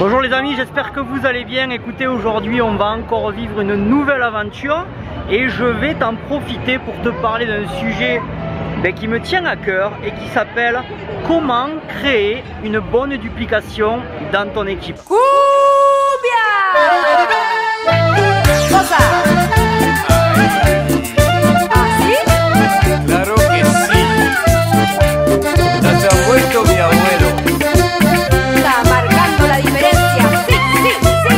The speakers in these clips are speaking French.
Bonjour les amis, j'espère que vous allez bien. Écoutez, aujourd'hui on va encore vivre une nouvelle aventure et je vais t'en profiter pour te parler d'un sujet qui me tient à cœur et qui s'appelle comment créer une bonne duplication dans ton équipe. Cumbia! Cosa? ¿Así? Claro que sí. Ya se ha vuelto mi abuelo. Está marcando la diferencia. Sí, sí, sí.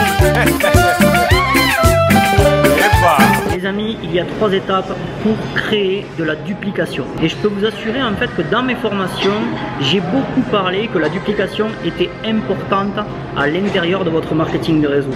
¡Epa! Les amis, il y a 3 étapes pour créer de la duplication. Et je peux vous assurer en fait que dans mes formations, j'ai beaucoup parlé que la duplication était importante à l'intérieur de votre marketing de réseau.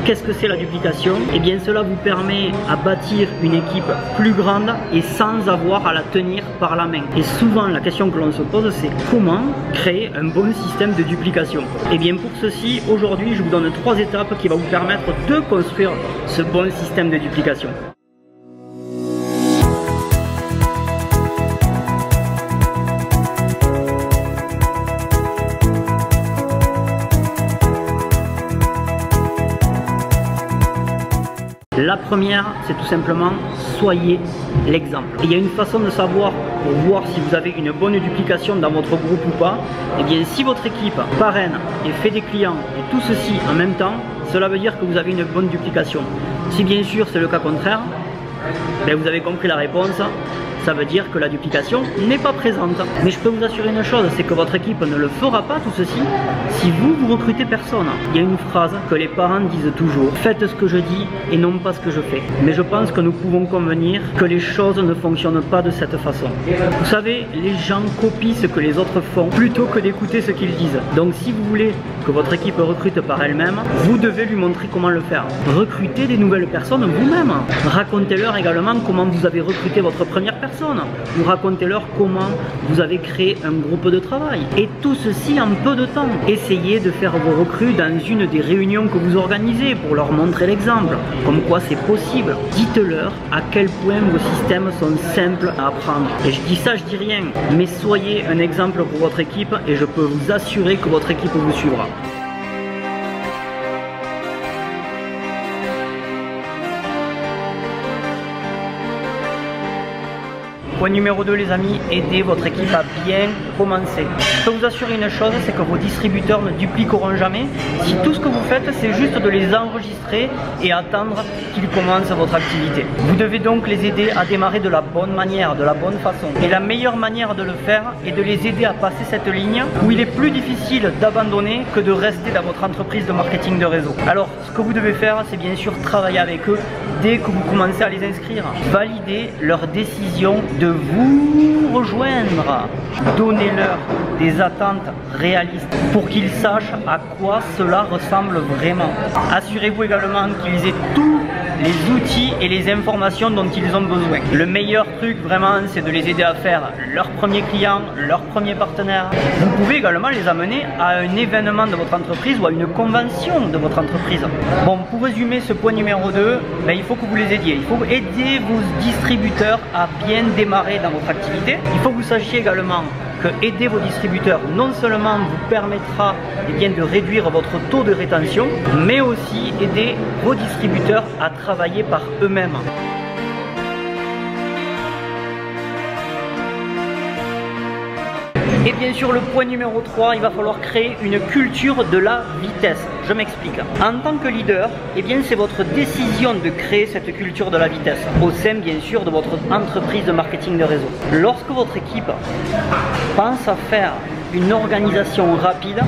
Qu'est-ce que c'est la duplication? Eh bien cela vous permet à bâtir une équipe plus grande et sans avoir à la tenir par la main. Et souvent la question que l'on se pose, c'est comment créer un bon système de duplication? Eh bien pour ceci, aujourd'hui je vous donne 3 étapes qui vont vous permettre de construire ce bon système de duplication. La première, c'est tout simplement soyez l'exemple. Et il y a une façon de savoir pour voir si vous avez une bonne duplication dans votre groupe ou pas. Et bien si votre équipe parraine et fait des clients et tout ceci en même temps, cela veut dire que vous avez une bonne duplication. Si bien sûr c'est le cas contraire, vous avez compris la réponse. Ça veut dire que la duplication n'est pas présente. Mais je peux vous assurer une chose, c'est que votre équipe ne le fera pas tout ceci si vous recrutez personne. Il y a une phrase que les parents disent toujours: faites ce que je dis et non pas ce que je fais. Mais je pense que nous pouvons convenir que les choses ne fonctionnent pas de cette façon. Vous savez, les gens copient ce que les autres font plutôt que d'écouter ce qu'ils disent. Donc si vous voulez que votre équipe recrute par elle-même, vous devez lui montrer comment le faire. Recrutez des nouvelles personnes vous-même. Racontez-leur également comment vous avez recruté votre première personne. Ou racontez-leur comment vous avez créé un groupe de travail. Et tout ceci en peu de temps. Essayez de faire vos recrues dans une des réunions que vous organisez pour leur montrer l'exemple. Comme quoi c'est possible. Dites-leur à quel point vos systèmes sont simples à apprendre. Et je dis ça, je dis rien. Mais soyez un exemple pour votre équipe et je peux vous assurer que votre équipe vous suivra. Point numéro 2 les amis, aidez votre équipe à bien commencer. Je peux vous assurer une chose, c'est que vos distributeurs ne dupliqueront jamais si tout ce que vous faites c'est juste de les enregistrer et attendre qu'ils commencent votre activité. Vous devez donc les aider à démarrer de la bonne manière, de la bonne façon. Et la meilleure manière de le faire est de les aider à passer cette ligne où il est plus difficile d'abandonner que de rester dans votre entreprise de marketing de réseau. Alors ce que vous devez faire, c'est bien sûr travailler avec eux dès que vous commencez à les inscrire. Validez leur décision de vous rejoindre. Donnez-leur des attentes réalistes pour qu'ils sachent à quoi cela ressemble vraiment. Assurez-vous également qu'ils aient tous les outils et les informations dont ils ont besoin. Le meilleur truc vraiment, c'est de les aider à faire leur premier client, leur premier partenaire. Vous pouvez également les amener à un événement de votre entreprise ou à une convention de votre entreprise. Bon, pour résumer ce point numéro 2, il faut que vous les aidiez. Il faut aider vos distributeurs à bien démarrer dans votre activité. Il faut que vous sachiez également que aider vos distributeurs non seulement vous permettra de réduire votre taux de rétention, mais aussi aider vos distributeurs à travailler par eux-mêmes. Et bien sûr, le point numéro 3, il va falloir créer une culture de la vitesse. Je m'explique. En tant que leader, c'est votre décision de créer cette culture de la vitesse au sein, bien sûr, de votre entreprise de marketing de réseau. Lorsque votre équipe pense à faire une organisation rapide,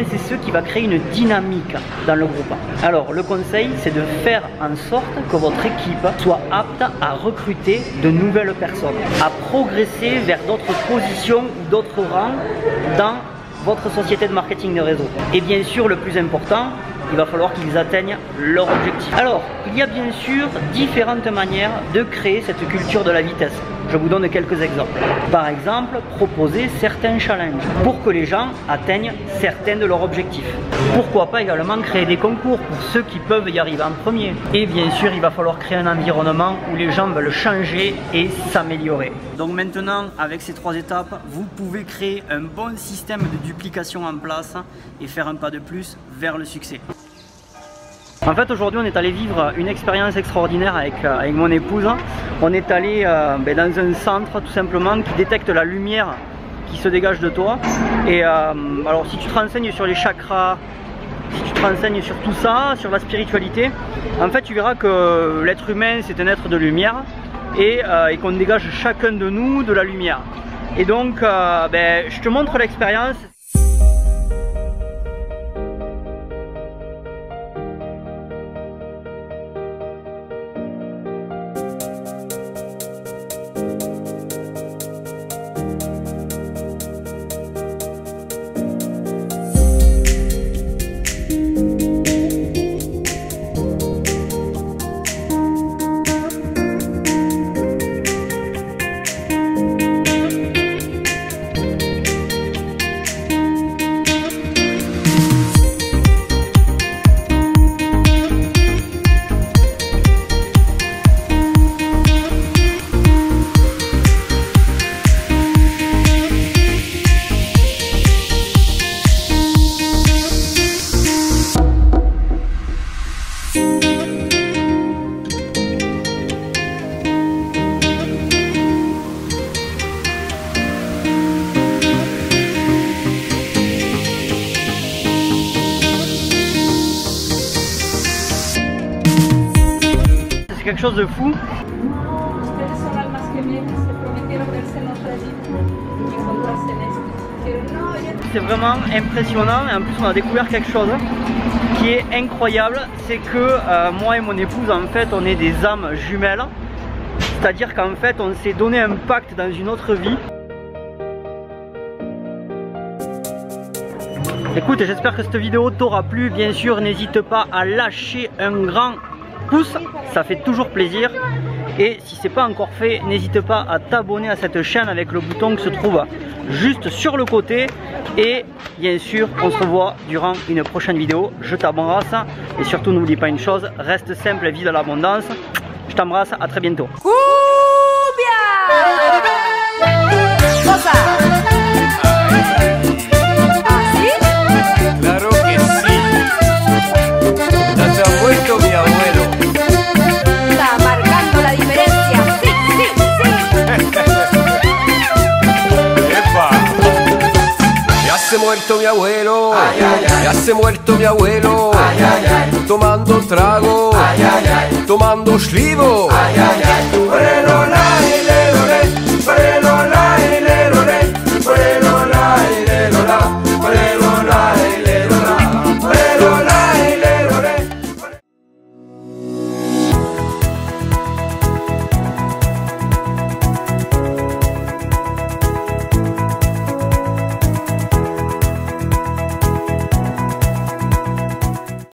c'est ce qui va créer une dynamique dans le groupe. Alors, le conseil, c'est de faire en sorte que votre équipe soit apte à recruter de nouvelles personnes, à progresser vers d'autres positions ou d'autres rangs dans votre société de marketing de réseau. Et bien sûr, le plus important, il va falloir qu'ils atteignent leur objectif. Alors, il y a bien sûr différentes manières de créer cette culture de la vitesse. Je vous donne quelques exemples. Par exemple, proposer certains challenges pour que les gens atteignent certains de leurs objectifs. Pourquoi pas également créer des concours pour ceux qui peuvent y arriver en premier. Et bien sûr, il va falloir créer un environnement où les gens veulent changer et s'améliorer. Donc maintenant, avec ces 3 étapes, vous pouvez créer un bon système de duplication en place et faire un pas de plus vers le succès. En fait, aujourd'hui, on est allé vivre une expérience extraordinaire avec mon épouse. On est allé dans un centre, tout simplement, qui détecte la lumière qui se dégage de toi. Et alors, si tu te renseignes sur les chakras, si tu te renseignes sur tout ça, sur la spiritualité, en fait, tu verras que l'être humain, c'est un être de lumière et qu'on dégage chacun de nous de la lumière. Et donc, je te montre l'expérience. C'est quelque chose de fou. C'est vraiment impressionnant et en plus on a découvert quelque chose qui est incroyable, c'est que moi et mon épouse en fait on est des âmes jumelles, c'est-à-dire qu'en fait on s'est donné un pacte dans une autre vie. Écoute, j'espère que cette vidéo t'aura plu, bien sûr n'hésite pas à lâcher un grand pouce, ça fait toujours plaisir. Et si ce n'est pas encore fait, n'hésite pas à t'abonner à cette chaîne avec le bouton qui se trouve juste sur le côté. Et bien sûr, on se revoit durant une prochaine vidéo. Je t'embrasse et surtout n'oublie pas une chose, reste simple et vis de l'abondance. Je t'embrasse, à très bientôt. Cumbia! Cosa? ¿Así? Claro que sí. Ya se ha muerto mi abuelo. Está marcando la diferencia. Sí, sí, sí. ¡Epa! Ya se ha muerto mi abuelo. Ay, ay, ay. Ya se ha muerto mi abuelo. Ay, ay, ay. Tomando trago. Ay, ay, ay. Tomando schlivo. Ay, ay, ay.